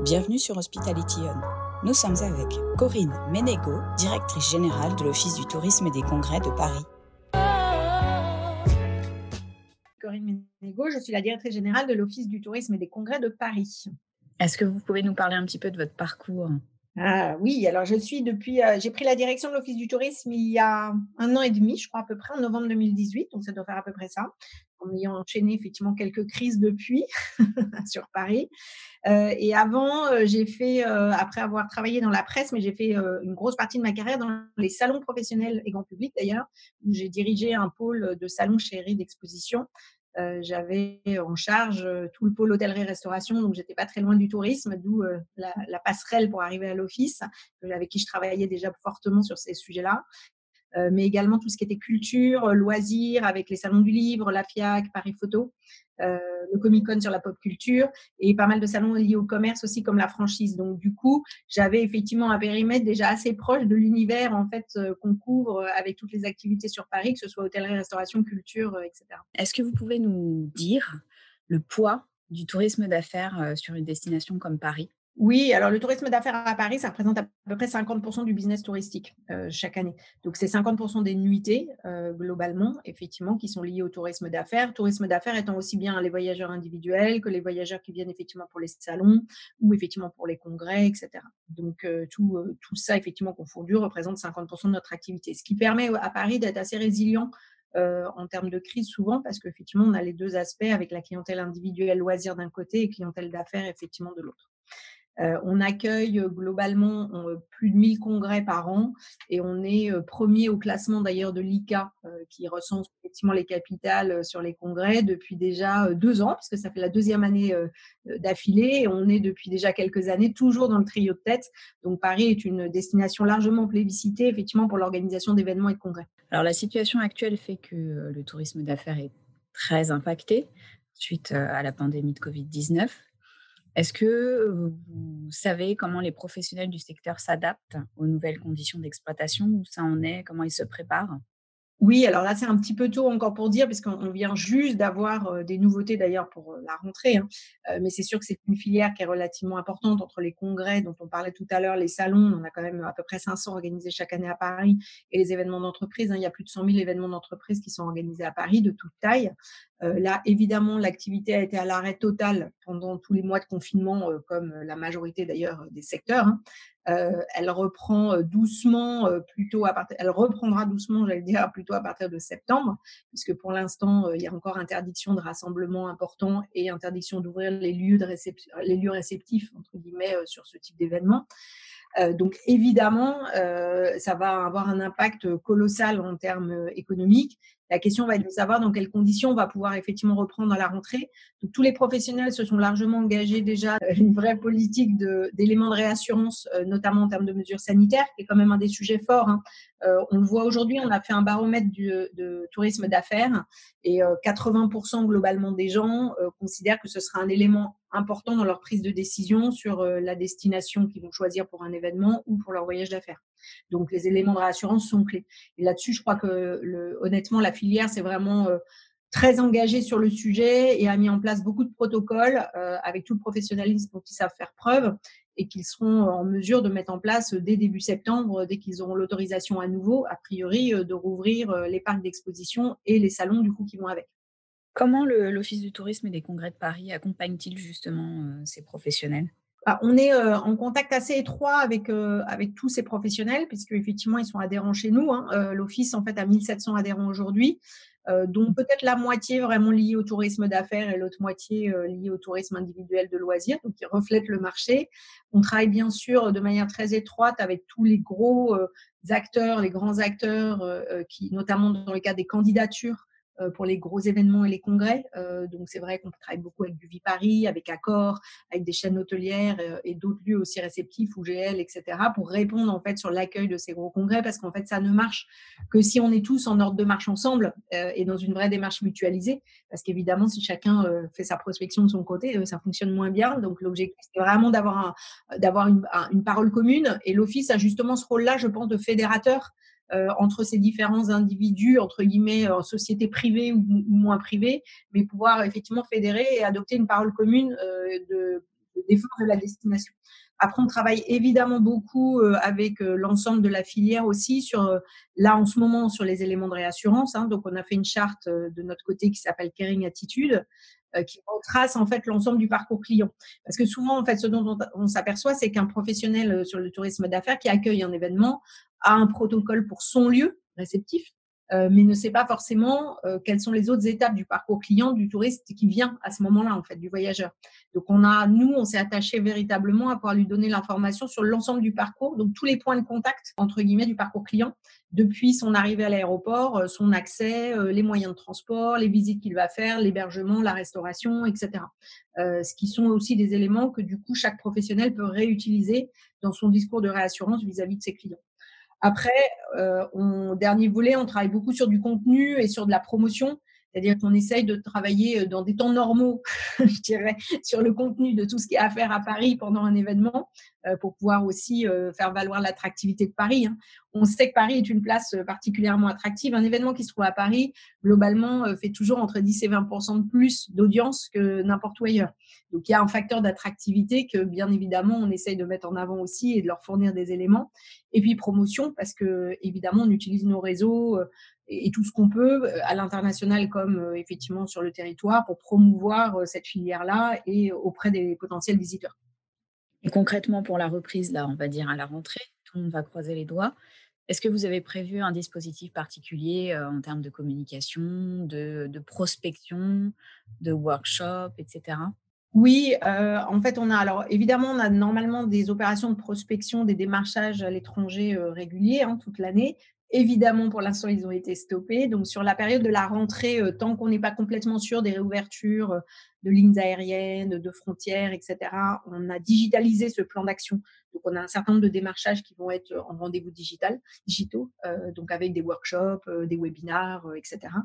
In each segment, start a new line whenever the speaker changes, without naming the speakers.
Bienvenue sur Hospitality On. Nous sommes avec Corinne Ménégo, directrice générale de l'Office du tourisme et des congrès de Paris.
Corinne Ménégo, je suis la directrice générale de l'Office du tourisme et des congrès de Paris.
Est-ce que vous pouvez nous parler un petit peu de votre parcours ?
Ah oui, alors j'ai pris la direction de l'Office du tourisme il y a 1 an et demi, je crois à peu près, en novembre 2018, donc ça doit faire à peu près ça, en ayant enchaîné effectivement quelques crises depuis sur Paris. Et avant, j'ai fait, après avoir travaillé dans la presse, mais j'ai fait une grosse partie de ma carrière dans les salons professionnels et grand public d'ailleurs, où j'ai dirigé un pôle de salons chez Reed Exposition. J'avais en charge tout le pôle hôtellerie-restauration, donc j'étais pas très loin du tourisme, d'où la passerelle pour arriver à l'office, avec qui je travaillais déjà fortement sur ces sujets-là. Mais également tout ce qui était culture, loisirs, avec les salons du livre, la FIAC, Paris Photo, le Comic-Con sur la pop culture et pas mal de salons liés au commerce aussi comme la franchise. Donc du coup, j'avais effectivement un périmètre déjà assez proche de l'univers en fait qu'on couvre avec toutes les activités sur Paris, que ce soit hôtellerie, restauration, culture, etc.
Est-ce que vous pouvez nous dire le poids du tourisme d'affaires sur une destination comme Paris ?
Oui, alors le tourisme d'affaires à Paris, ça représente à peu près 50% du business touristique chaque année. Donc, c'est 50% des nuitées globalement, effectivement, qui sont liées au tourisme d'affaires. Tourisme d'affaires étant aussi bien les voyageurs individuels que les voyageurs qui viennent effectivement pour les salons ou effectivement pour les congrès, etc. Donc, tout ça, effectivement, confondu, représente 50% de notre activité. Ce qui permet à Paris d'être assez résilient en termes de crise souvent parce qu'effectivement, on a les deux aspects avec la clientèle individuelle loisir d'un côté et clientèle d'affaires, effectivement, de l'autre. On accueille globalement plus de 1000 congrès par an et on est premier au classement d'ailleurs de l'ICA qui recense effectivement les capitales sur les congrès depuis déjà 2 ans, puisque ça fait la 2e année d'affilée et on est depuis déjà quelques années toujours dans le trio de tête. Donc Paris est une destination largement plébiscitée effectivement pour l'organisation d'événements et de congrès.
Alors la situation actuelle fait que le tourisme d'affaires est très impacté suite à la pandémie de Covid-19. Est-ce que vous savez comment les professionnels du secteur s'adaptent aux nouvelles conditions d'exploitation? Où ça en est? Comment ils se préparent?
Oui, alors là, c'est un petit peu tôt encore pour dire, puisqu'on vient juste d'avoir des nouveautés d'ailleurs pour la rentrée. Mais c'est sûr que c'est une filière qui est relativement importante entre les congrès dont on parlait tout à l'heure, les salons. On a quand même à peu près 500 organisés chaque année à Paris et les événements d'entreprise. Il y a plus de 100 000 événements d'entreprise qui sont organisés à Paris de toute taille. Là, évidemment, l'activité a été à l'arrêt total pendant tous les mois de confinement, comme la majorité d'ailleurs des secteurs. Elle reprend doucement, elle reprendra doucement, j'allais dire, plutôt à partir de septembre, puisque pour l'instant, il y a encore interdiction de rassemblement important et interdiction d'ouvrir les lieux réceptifs, entre guillemets, sur ce type d'événement. Donc évidemment, ça va avoir un impact colossal en termes économiques. La question va être de savoir dans quelles conditions on va pouvoir effectivement reprendre à la rentrée. Donc, tous les professionnels se sont largement engagés déjà une vraie politique d'éléments de réassurance, notamment en termes de mesures sanitaires, qui est quand même un des sujets forts. On le voit aujourd'hui, on a fait un baromètre de tourisme d'affaires et 80% globalement des gens considèrent que ce sera un élément important dans leur prise de décision sur la destination qu'ils vont choisir pour un événement ou pour leur voyage d'affaires. Donc, les éléments de réassurance sont clés. Et là-dessus, je crois que honnêtement, la filière s'est vraiment très engagée sur le sujet et a mis en place beaucoup de protocoles avec tout le professionnalisme dont ils savent faire preuve et qu'ils seront en mesure de mettre en place dès début septembre, dès qu'ils auront l'autorisation à nouveau, a priori, de rouvrir les parcs d'exposition et les salons du coup qui vont avec.
Comment l'Office du tourisme et des congrès de Paris accompagne-t-il justement ces professionnels?
On est en contact assez étroit avec tous ces professionnels, puisque effectivement ils sont adhérents chez nous. L'Office en fait a 1700 adhérents aujourd'hui, dont peut-être la moitié vraiment liée au tourisme d'affaires et l'autre moitié liée au tourisme individuel de loisirs, donc qui reflète le marché. On travaille bien sûr de manière très étroite avec tous les gros acteurs, les grands acteurs, qui notamment dans le cas des candidatures pour les gros événements et les congrès. Donc, c'est vrai qu'on travaille beaucoup avec du Viparis, avec Accor, avec des chaînes hôtelières et d'autres lieux aussi réceptifs, UGL, etc., pour répondre en fait sur l'accueil de ces gros congrès, parce qu'en fait, ça ne marche que si on est tous en ordre de marche ensemble et dans une vraie démarche mutualisée, parce qu'évidemment, si chacun fait sa prospection de son côté, ça fonctionne moins bien. Donc, l'objectif, c'est vraiment d'avoir une parole commune. Et l'Office a justement ce rôle-là, je pense, de fédérateur entre ces différents individus, entre guillemets, sociétés privées ou moins privées, mais pouvoir effectivement fédérer et adopter une parole commune de de défense de la destination. Après, on travaille évidemment beaucoup avec l'ensemble de la filière aussi là en ce moment sur les éléments de réassurance. Hein. Donc, on a fait une charte de notre côté qui s'appelle Caring Attitude, qui retrace en fait l'ensemble du parcours client. Parce que souvent, en fait, ce dont on s'aperçoit, c'est qu'un professionnel sur le tourisme d'affaires qui accueille un événement a un protocole pour son lieu réceptif, mais ne sait pas forcément quelles sont les autres étapes du parcours client du touriste qui vient à ce moment-là, en fait, du voyageur. Donc, on s'est attaché véritablement à pouvoir lui donner l'information sur l'ensemble du parcours, donc tous les points de contact, entre guillemets, du parcours client, depuis son arrivée à l'aéroport, son accès, les moyens de transport, les visites qu'il va faire, l'hébergement, la restauration, etc. Ce qui sont aussi des éléments que, du coup, chaque professionnel peut réutiliser dans son discours de réassurance vis-à-vis de ses clients. Après, dernier volet, on travaille beaucoup sur du contenu et sur de la promotion. C'est-à-dire qu'on essaye de travailler dans des temps normaux, je dirais, sur le contenu de tout ce qui est à faire à Paris pendant un événement, pour pouvoir aussi faire valoir l'attractivité de Paris. Hein. On sait que Paris est une place particulièrement attractive. Un événement qui se trouve à Paris, globalement, fait toujours entre 10 et 20% de plus d'audience que n'importe où ailleurs. Donc, il y a un facteur d'attractivité que, bien évidemment, on essaye de mettre en avant aussi et de leur fournir des éléments. Et puis, promotion, parce que, évidemment, on utilise nos réseaux et tout ce qu'on peut à l'international comme effectivement sur le territoire pour promouvoir cette filière-là et auprès des potentiels visiteurs.
Et concrètement, pour la reprise, là, on va dire à la rentrée, tout le monde va croiser les doigts. Est-ce que vous avez prévu un dispositif particulier en termes de communication, de prospection, de workshop, etc.
Oui, en fait, évidemment, on a normalement des opérations de prospection, des démarchages à l'étranger, réguliers, hein, toute l'année. Évidemment, pour l'instant, ils ont été stoppés. Donc sur la période de la rentrée, tant qu'on n'est pas complètement sûr des réouvertures, de lignes aériennes, de frontières et cetera, on a digitalisé ce plan d'action. Donc on a un certain nombre de démarchages qui vont être en rendez-vous digitaux, donc avec des workshops, des webinars, et cetera.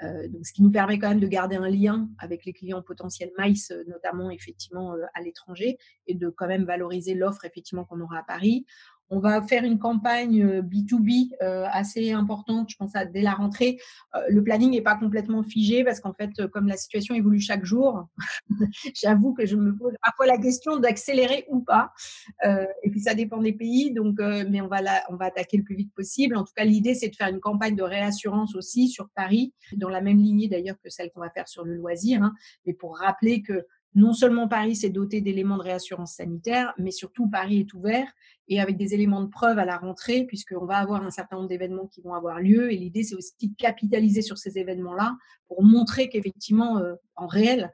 Donc, ce qui nous permet quand même de garder un lien avec les clients potentiels MICE, notamment effectivement à l'étranger, et de quand même valoriser l'offre effectivement qu'on aura à Paris. On va faire une campagne B2B assez importante, je pense, dès la rentrée. Le planning n'est pas complètement figé parce qu'en fait, comme la situation évolue chaque jour, j'avoue que je me pose parfois la question d'accélérer ou pas. Et puis, ça dépend des pays, donc, mais on va attaquer le plus vite possible. En tout cas, l'idée, c'est de faire une campagne de réassurance aussi sur Paris, dans la même lignée d'ailleurs que celle qu'on va faire sur le loisir, hein, mais pour rappeler que non seulement Paris s'est doté d'éléments de réassurance sanitaire, mais surtout Paris est ouvert et avec des éléments de preuve à la rentrée, puisqu'on va avoir un certain nombre d'événements qui vont avoir lieu. Et l'idée, c'est aussi de capitaliser sur ces événements-là pour montrer qu'effectivement, en réel,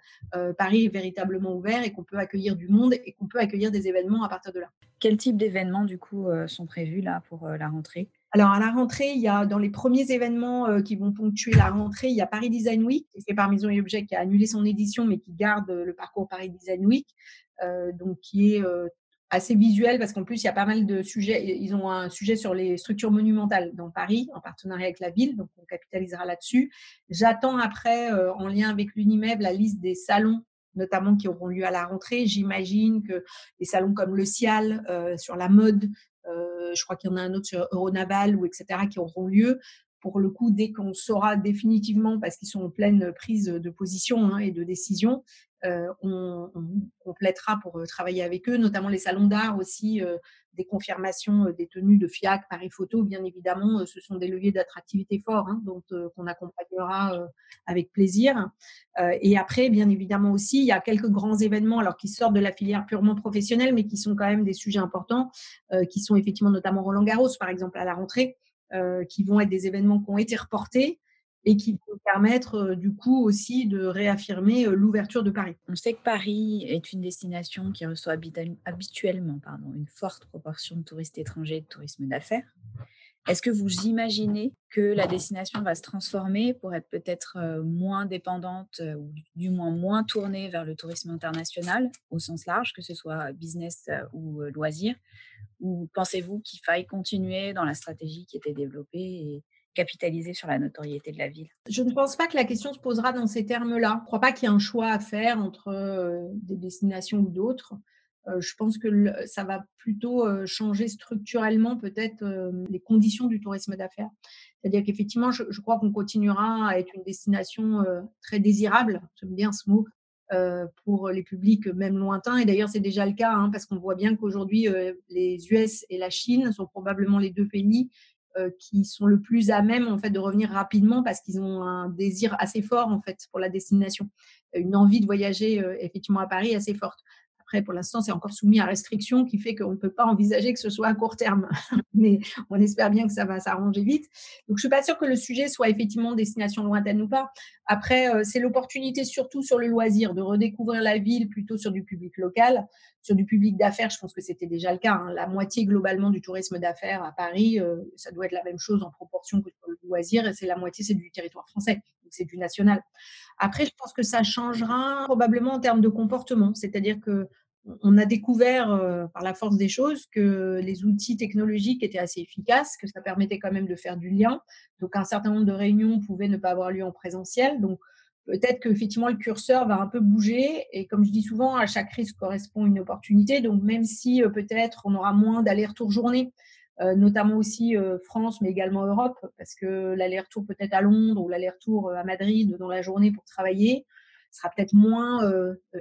Paris est véritablement ouvert et qu'on peut accueillir du monde et qu'on peut accueillir des événements à partir de là.
Quel type d'événements, du coup, sont prévus là pour la rentrée?
Alors, à la rentrée, il y a dans les premiers événements qui vont ponctuer la rentrée, il y a Paris Design Week, qui est fait par Maison et Objet, qui a annulé son édition, mais qui garde le parcours Paris Design Week, donc qui est assez visuel, parce qu'en plus, il y a pas mal de sujets. Ils ont un sujet sur les structures monumentales dans Paris, en partenariat avec la ville, donc on capitalisera là-dessus. J'attends après, en lien avec l'Unimeb, la liste des salons notamment qui auront lieu à la rentrée. J'imagine que des salons comme le Cial sur la mode, je crois qu'il y en a un autre sur Euronaval ou etc. qui auront lieu. Pour le coup, dès qu'on saura définitivement, parce qu'ils sont en pleine prise de position hein, et de décision, on complétera pour travailler avec eux, notamment les salons d'art aussi, des confirmations des tenues de FIAC, Paris Photo, bien évidemment, ce sont des leviers d'attractivité forts, hein, donc qu'on accompagnera avec plaisir. Et après, bien évidemment aussi, il y a quelques grands événements alors qui sortent de la filière purement professionnelle, mais qui sont quand même des sujets importants, qui sont effectivement notamment Roland-Garros, par exemple, à la rentrée, qui vont être des événements qui ont été reportés et qui vont permettre du coup aussi de réaffirmer l'ouverture de Paris.
On sait que Paris est une destination qui reçoit habituellement une forte proportion de touristes étrangers et de tourisme d'affaires. Est-ce que vous imaginez que la destination va se transformer pour être peut-être moins dépendante ou du moins moins tournée vers le tourisme international au sens large, que ce soit business ou loisir? Ou pensez-vous qu'il faille continuer dans la stratégie qui était développée et capitaliser sur la notoriété de la ville?
Je ne pense pas que la question se posera dans ces termes-là. Je ne crois pas qu'il y ait un choix à faire entre des destinations ou d'autres. Je pense que ça va plutôt changer structurellement peut-être les conditions du tourisme d'affaires. C'est-à-dire qu'effectivement, je crois qu'on continuera à être une destination très désirable, j'aime bien ce mot, pour les publics même lointains. Et d'ailleurs, c'est déjà le cas, hein, parce qu'on voit bien qu'aujourd'hui, les US et la Chine sont probablement les 2 pays qui sont le plus à même en fait de revenir rapidement parce qu'ils ont un désir assez fort en fait pour la destination, une envie de voyager effectivement à Paris assez forte. Après, pour l'instant, c'est encore soumis à restrictions qui fait qu'on ne peut pas envisager que ce soit à court terme. Mais on espère bien que ça va s'arranger vite. Donc, je ne suis pas sûre que le sujet soit effectivement destination lointaine ou pas. Après, c'est l'opportunité surtout sur le loisir de redécouvrir la ville plutôt sur du public local. Sur du public d'affaires, je pense que c'était déjà le cas, hein. La moitié globalement du tourisme d'affaires à Paris, ça doit être la même chose en proportion que sur le loisir, et c'est la moitié, c'est du territoire français, donc c'est du national. Après, je pense que ça changera probablement en termes de comportement, c'est-à-dire que on a découvert par la force des choses que les outils technologiques étaient assez efficaces, que ça permettait quand même de faire du lien. Donc, un certain nombre de réunions pouvaient ne pas avoir lieu en présentiel. Donc, peut-être qu'effectivement, le curseur va un peu bouger. Et comme je dis souvent, à chaque crise correspond une opportunité. Donc, même si peut-être on aura moins d'allers-retours journée, notamment aussi France, mais également Europe, parce que l'aller-retour peut-être à Londres ou l'aller-retour à Madrid dans la journée pour travailler sera peut-être moins,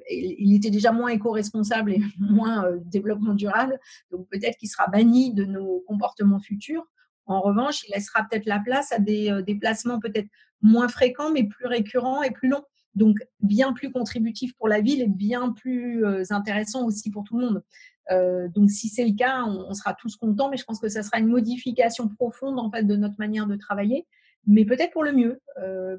il était déjà moins éco-responsable et moins développement durable, donc peut-être qu'il sera banni de nos comportements futurs. En revanche, il laissera peut-être la place à des déplacements peut-être moins fréquents, mais plus récurrents et plus longs. Donc, bien plus contributifs pour la ville et bien plus intéressants aussi pour tout le monde. Donc, si c'est le cas, on sera tous contents, mais je pense que ça sera une modification profonde en fait de notre manière de travailler, mais peut-être pour le mieux,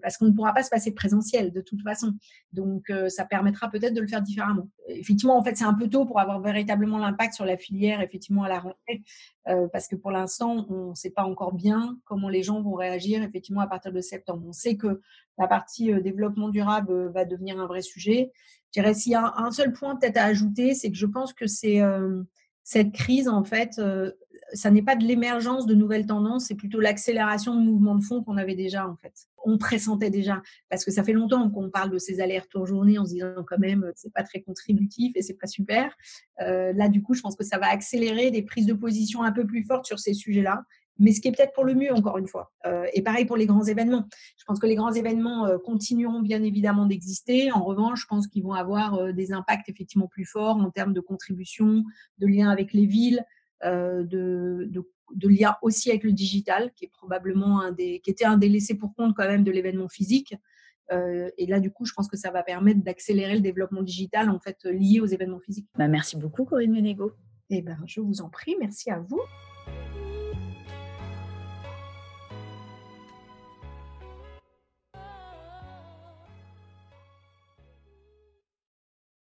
parce qu'on ne pourra pas se passer de présentiel de toute façon. Donc, ça permettra peut-être de le faire différemment. Effectivement, en fait, c'est un peu tôt pour avoir véritablement l'impact sur la filière, effectivement, à la rentrée, parce que pour l'instant, on ne sait pas encore bien comment les gens vont réagir, effectivement, à partir de septembre. On sait que la partie développement durable va devenir un vrai sujet. Je dirais, s'il y a un seul point peut-être à ajouter, c'est que je pense que cette crise, en fait, ça n'est pas de l'émergence de nouvelles tendances, c'est plutôt l'accélération de mouvements de fond qu'on avait déjà, en fait. On pressentait déjà, parce que ça fait longtemps qu'on parle de ces allers-retours journée en se disant quand même, c'est pas très contributif et c'est pas super. Là, du coup, je pense que ça va accélérer des prises de position un peu plus fortes sur ces sujets-là, mais ce qui est peut-être pour le mieux, encore une fois. Et pareil pour les grands événements. Je pense que les grands événements continueront bien évidemment d'exister. En revanche, je pense qu'ils vont avoir des impacts effectivement plus forts en termes de contribution, de lien avec les villes, de lien aussi avec le digital, qui est probablement qui était un des laissés pour compte quand même de l'événement physique. Et là, du coup, je pense que ça va permettre d'accélérer le développement digital en fait lié aux événements physiques.
Merci beaucoup, Corinne Ménégo.
Eh ben, je vous en prie, merci à vous.